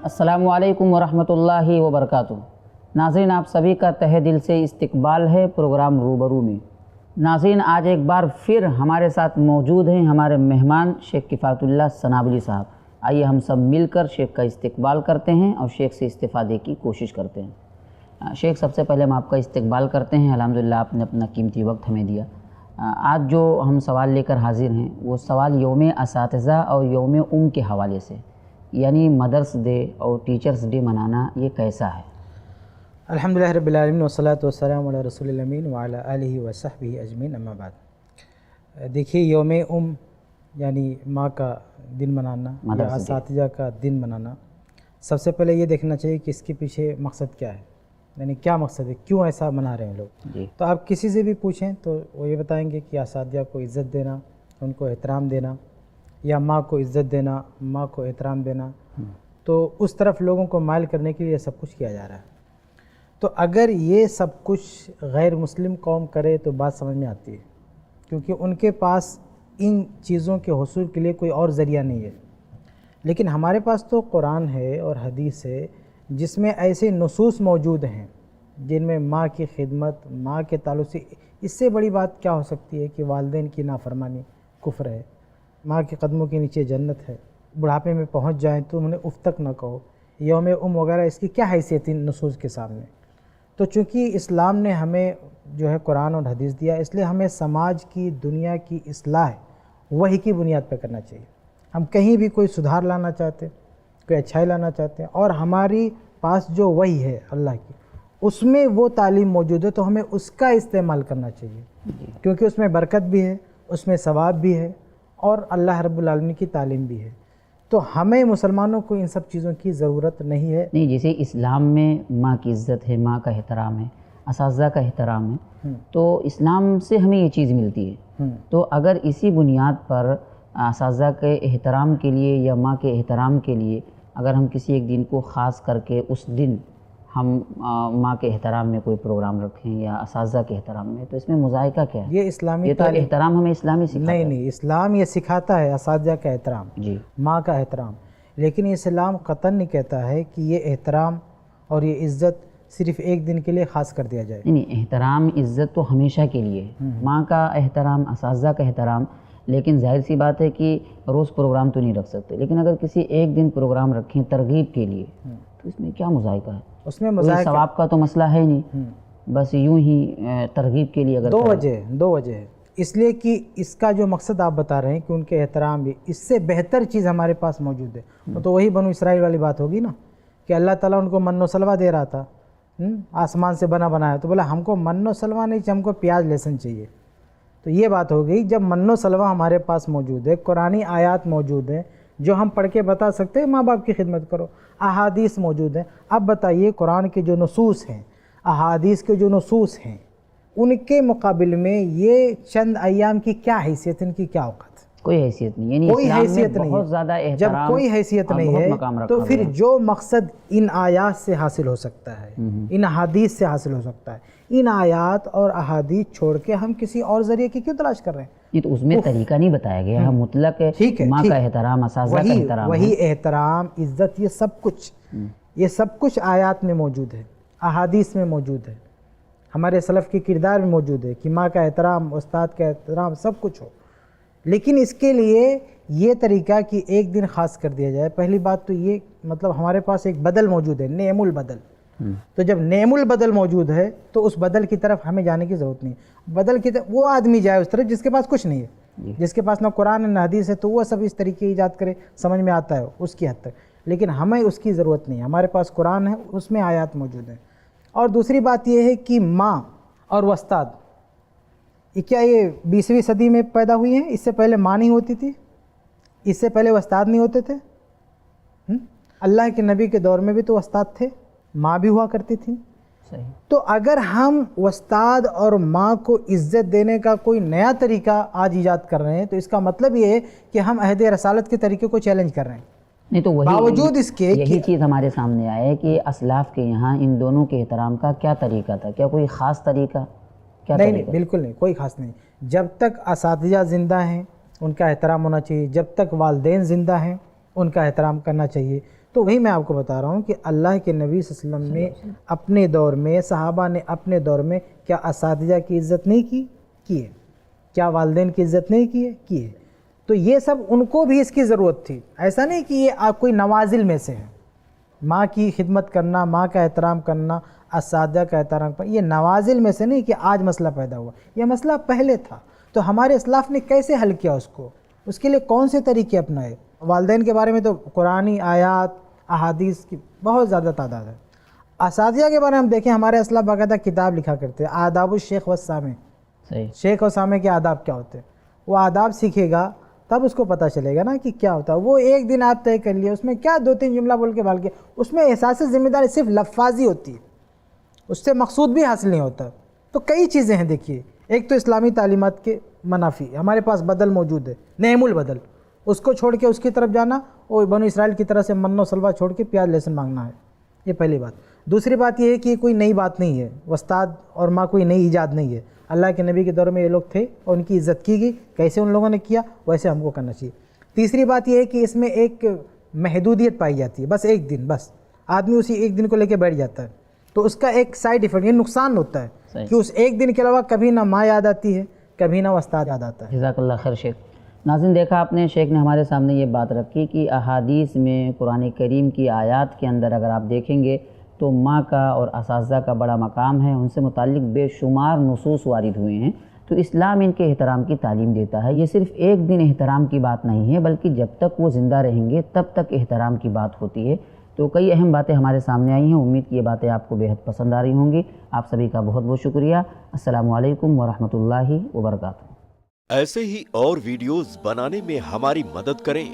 अस्सलामु अलैकुम वरहमतुल्लाहि वबरकातुहू। नाज़रीन, आप सभी का तहे दिल से इस्तकबाल है प्रोग्राम रूबरू में। नाज़रीन, आज एक बार फिर हमारे साथ मौजूद हैं हमारे मेहमान शेख किफ़ायतुल्लाह सनाबली साहब। आइए हम सब मिलकर शेख का इस्तकबाल करते हैं और शेख से इस्तिफ़ादे की कोशिश करते हैं। शेख, सबसे पहले हम आपका इस्तकबाल करते हैं। अल्हम्दुलिल्लाह आपने अपना कीमती वक्त हमें दिया। आज जो हम सवाल लेकर हाज़िर हैं वो सवाल यौम असातिज़ा और यौम के हवाले से, यानी मदर्स डे और टीचर्स डे मनाना ये कैसा है? अल्हम्दुलिल्लाह रब्बिल आलमीन वस्सलातु वस्सलामु अला रसूलिल अमीन व अला आलिहि व सहबिहि अजमीन, अम्मा बाद। देखिए, यौम यानी माँ का दिन मनाना या असातिज़ा का दिन मनाना, सबसे पहले ये देखना चाहिए कि इसके पीछे मकसद क्या है, यानी क्या मकसद है, क्यों ऐसा मना रहे हैं लोग। तो आप किसी से भी पूछें तो वो ये बताएंगे कि असातिज़ा को इज़्ज़त देना, उनको एहतराम देना, या माँ को इज़्ज़त देना, माँ को एहतराम देना। तो उस तरफ लोगों को माइल करने के लिए सब कुछ किया जा रहा है। तो अगर ये सब कुछ गैर मुस्लिम कौम करे तो बात समझ में आती है, क्योंकि उनके पास इन चीज़ों के हुसूल के लिए कोई और ज़रिया नहीं है। लेकिन हमारे पास तो कुरान है और हदीस है जिसमें ऐसे नसूस मौजूद हैं जिनमें माँ की खिदमत, माँ के ताल्लुक़ से, इससे बड़ी बात क्या हो सकती है कि वालिदैन की नाफरमानी कुफ्र है, माँ के कदमों के नीचे जन्नत है, बुढ़ापे में पहुँच जाएँ तो उन्हें उफ़ तक न कहो, यौम वगैरह, इसकी क्या हैसियत इन नसूस के सामने। तो चूँकि इस्लाम ने हमें जो है कुरान और हदीस दिया, इसलिए हमें समाज की, दुनिया की इस्लाह वही की बुनियाद पर करना चाहिए। हम कहीं भी कोई सुधार लाना चाहते हैं, कोई अच्छाई लाना चाहते हैं, और हमारी पास जो वही है अल्लाह की, उसमें वो तालीम मौजूद है, तो हमें उसका इस्तेमाल करना चाहिए, क्योंकि उसमें बरकत भी है, उसमें सवाब भी है और अल्लाह रब्बुल आलमीन की तालीम भी है। तो हमें मुसलमानों को इन सब चीज़ों की ज़रूरत नहीं है। नहीं, जैसे इस्लाम में माँ की इज़्ज़त है, माँ का एहतराम है, असातिज़ा का एहतराम है, तो इस्लाम से हमें ये चीज़ मिलती है। तो अगर इसी बुनियाद पर असातिज़ा के एहतराम के लिए या माँ के एहतराम के लिए अगर हम किसी एक दिन को ख़ास करके उस दिन हम माँ के एहतराम में कोई प्रोग्राम रखें या असातिज़ा के एहतराम में, तो इसमें मुज़ाहिका क्या है? ये इस्लामी ये तो एहतराम हमें इस्लामी सिखाता है। नहीं, इस्लाम ये सिखाता है असातिज़ा का एहतराम, जी, माँ का एहतराम, लेकिन इस्लाम क़तन नहीं कहता है कि ये एहतराम और ये इज़्ज़त सिर्फ़ एक दिन के लिए ख़ास कर दिया जाए। नहीं, एहतराम इज़्ज़त तो हमेशा के लिए है, माँ का एहतराम, असातिज़ा का एहतराम। लेकिन जाहिर सी बात है कि रोज़ प्रोग्राम तो नहीं रख सकते, लेकिन अगर किसी एक दिन प्रोग्राम रखें तरगीब के लिए, तो इसमें क्या मुज़ाहिका है? उसमें मुज़ाहिका, सवाब का तो मसला है नहीं, बस यूं ही तरगीब के लिए। अगर दो वजह है, इसलिए कि इसका जो मकसद आप बता रहे हैं कि उनके एहतराम भी, इससे बेहतर चीज़ हमारे पास मौजूद है। तो वही बनु इसराइल वाली बात होगी ना, कि अल्लाह ताला उनको मन्नो सलवा दे रहा था, आसमान से बना बनाया, तो बोला हमको मन्नो सलवा नहीं चाहिए, हमको प्याज लहसुन चाहिए। तो ये बात हो गई, जब मन्नो सलवा हमारे पास मौजूद है, कुरानी आयात मौजूद है जो हम पढ़ के बता सकते हैं माँ बाप की खिदमत करो, अहादीस मौजूद है। अब बताइए, कुरान के जो नसूस हैं, अहादीस के जो नसूस हैं, उनके मुकाबिल में ये चंद अय्याम की क्या हैसियत, इनकी क्या औकात? कोई हैसियत नहीं, यानी कोई हैसियत नहीं बहुत ज़्यादा है। जब कोई हैसियत नहीं है तो फिर जो मकसद इन आयात से हासिल हो सकता है, इन अहादीस से हासिल हो सकता है, इन आयात और अहादीस छोड़ के हम किसी और ज़रिए की क्यों तलाश कर रहे हैं? ये तो उसमें तरीका नहीं बताया गया है, मुतलक माँ का एहतराम, असातिज़ा का एहतराम, वही एहतराम, इज़्ज़त, ये सब कुछ आयात में मौजूद है, अहादीस में मौजूद है, हमारे सलफ़ के किरदार में मौजूद है कि माँ का एहतराम, उस्ताद का एहतराम, सब कुछ हो। लेकिन इसके लिए ये तरीका कि एक दिन ख़ास कर दिया जाए, पहली बात तो ये, मतलब हमारे पास एक बदल मौजूद है, नेमुल बदल। तो जब नेमुल बदल मौजूद है तो उस बदल की तरफ हमें जाने की ज़रूरत नहीं। बदल की तरफ वो आदमी जाए उस तरफ जिसके पास कुछ नहीं है, जिसके पास ना कुरान है ना हदीस है, तो वो सब इस तरीके ईजाद करे, समझ में आता है उसकी हद तक, लेकिन हमें उसकी ज़रूरत नहीं है। हमारे पास कुरान है, उसमें आयात मौजूद हैं। और दूसरी बात ये है कि माँ और उस्ताद, ये क्या ये 20वीं सदी में पैदा हुई हैं? इससे पहले माँ नहीं होती थी, इससे पहले उस्ताद नहीं होते थे? अल्लाह के नबी के दौर में भी तो उस्ताद थे, माँ भी हुआ करती थी। सही। तो अगर हम उस्ताद और माँ को इज़्ज़त देने का कोई नया तरीका आज ईजाद कर रहे हैं, तो इसका मतलब ये है कि हम अहद रसालत के तरीके को चैलेंज कर रहे हैं। नहीं तो वही, बावजूद इसके यही चीज़ हमारे सामने आए है कि असलाफ के यहाँ इन दोनों के एहतराम का क्या तरीका था, क्या कोई ख़ास तरीका? क्या नहीं, बिल्कुल नहीं, कोई ख़ास नहीं। जब तक असातिज़ा ज़िंदा हैं उनका एहतराम होना चाहिए, जब तक वालिदैन ज़िंदा हैं उनका एहतराम करना चाहिए। تو وہی میں آپ کو بتا رہا ہوں کہ اللہ کے نبی صلی اللہ علیہ وسلم نے اپنے دور میں، صحابہ نے اپنے دور میں کیا اساتذہ کی عزت نہیں کی ہے؟ کیا والدین کی عزت نہیں کی ہے؟ تو یہ سب ان کو بھی اس کی ضرورت تھی. ایسا نہیں کہ یہ آپ کوئی نوازل میں سے ہے. ماں کی خدمت کرنا، ماں کا احترام کرنا، اساتذہ کا احترام کرنا، یہ نوازل میں سے نہیں کہ آج مسئلہ پیدا ہوا. یہ مسئلہ پہلے تھا. تو ہمارے اسلاف نے کیسے حل کیا اس کو؟ اس کے لیے کون سے طریقے اپنائے؟ والدین کے بارے میں تو قرآنی آیات، احادیث کی بہت زیادہ تعداد ہے. اساتذہ کے بارے میں ہم دیکھیں، ہمارے اسلاف باقاعدہ کتاب لکھا کرتے ہیں، آداب الشیخ والسامع. شیخ و سامع کے آداب کیا ہوتے ہیں؟ وہ آداب سیکھے گا تب اس کو پتہ چلے گا نا کہ کیا ہوتا ہے. وہ ایک دن آپ طے کر لیے، اس میں کیا 2-3 جملہ بول کے بھال کے، اس میں احساس ذمہ داری صرف لفاظی ہوتی ہے، اس سے مقصود بھی حاصل نہیں ہوتا. تو کئی چیزیں ہیں. دیکھیے، ایک تو اسلامی تعلیمات کے منافی، ہمارے پاس بدل موجود ہے، نعم البدل، اس کو چھوڑ کے اس کی طرف جانا، وہ بنو اسرائیل کی طرح سے من و سلوہ چھوڑ کے پیاز لہسن مانگنا ہے. یہ پہلی بات. دوسری بات یہ ہے کہ یہ کوئی نئی بات نہیں ہے، استاد اور ماں کوئی نئی ایجاد نہیں ہے. اللہ کے نبی کے دور میں یہ لوگ تھے اور ان کی عزت کی گئی. کیسے ان لوگوں نے کیا، ویسے ہم کو کرنا چاہیے. تیسری بات یہ ہے کہ اس میں ایک محدودیت پائی جاتی ہے. بس ایک دن، بس آدمی اسی ایک دن کو لے کے بیٹھ جاتا ہے، تو اس کا ایک سائیڈ ایفیکٹ، یہ نقصان ہوتا ہے کہ اس ایک دن کے علاوہ کبھی نہ ماں یاد آتی ہے، کبھی نہ استاد یاد آتا ہے. جزاک اللہ خیر شیخ. ناظرین، دیکھا آپ نے، شیخ نے ہمارے سامنے یہ بات رکھی کہ احادیث میں قرآن کریم کی آیات کے اندر اگر آپ دیکھیں گے تو ماں کا اور اساتذہ کا بڑا مقام ہے. ان سے متعلق بے شمار نصوص وارد ہوئے ہیں. تو اسلام ان کے احترام کی تعلیم دیتا ہے. یہ صرف ایک دن احترام کی بات نہیں ہے، بلکہ جب تک وہ زندہ رہیں گے تب تک احترام کی بات ہوتی ہے. تو کئی اہم باتیں ہمارے سامنے آئی ہیں. امید کی یہ باتیں آپ کو بہت پسند آ رہی ہوں گی. آپ سبھی کا بہت بہت شکریہ. السلام علیکم ورحمۃ اللہ وبرکاتہ. ایسے ہی اور ویڈیوز بنانے میں ہماری مدد کریں.